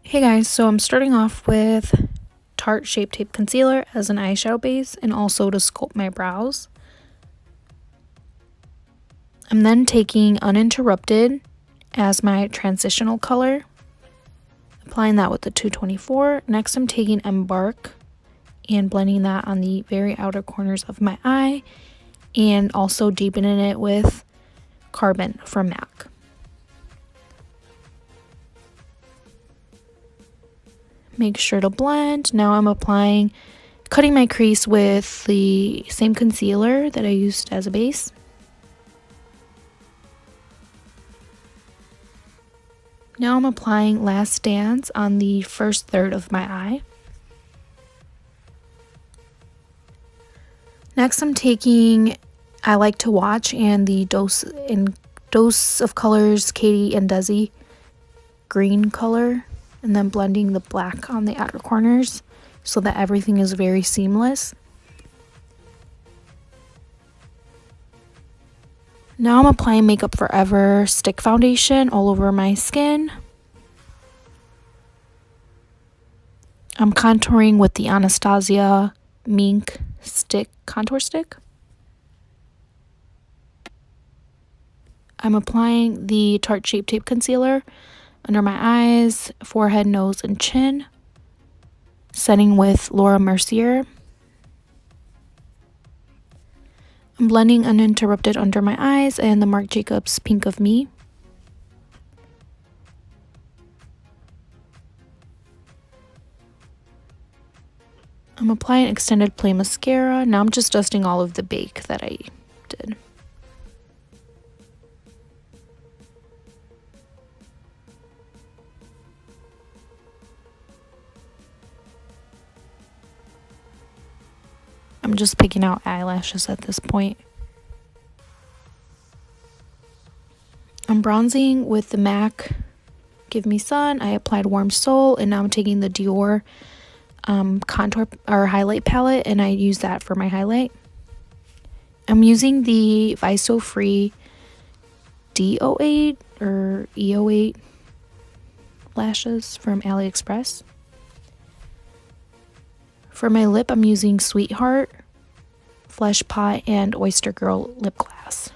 Hey guys, so I'm starting off with Tarte Shape Tape Concealer as an eyeshadow base and also to sculpt my brows. I'm then taking Uninterrupted as my transitional color, applying that with the 224. Next I'm taking Embark and blending that on the very outer corners of my eye and also deepening it with Carbon from MAC. Make sure to blend. Now I'm cutting my crease with the same concealer that I used as a base. Now I'm applying Last Dance on the first third of my eye. Next I'm taking I Like to Watch and the Dose of Colors Katie and Desi green color, and then blending the black on the outer corners so that everything is very seamless. Now I'm applying Makeup Forever stick foundation all over my skin. I'm contouring with the Anastasia Mink contour stick. I'm applying the Tarte Shape Tape Concealer under my eyes, forehead, nose, and chin, setting with Laura Mercier. I'm blending Uninterrupted under my eyes and the Marc Jacobs Pink of Me. I'm applying Extended Play Mascara. Now I'm just dusting all of the bake that I did. I'm just picking out eyelashes at this point. I'm bronzing with the MAC Give Me Sun. I applied Warm Soul, and now I'm taking the Dior contour or highlight palette, and I use that for my highlight. I'm using the Viso Free D08 or E08 lashes from AliExpress. For my lip, I'm using Sweetheart, Flesh Pot, and Oyster Girl lip gloss.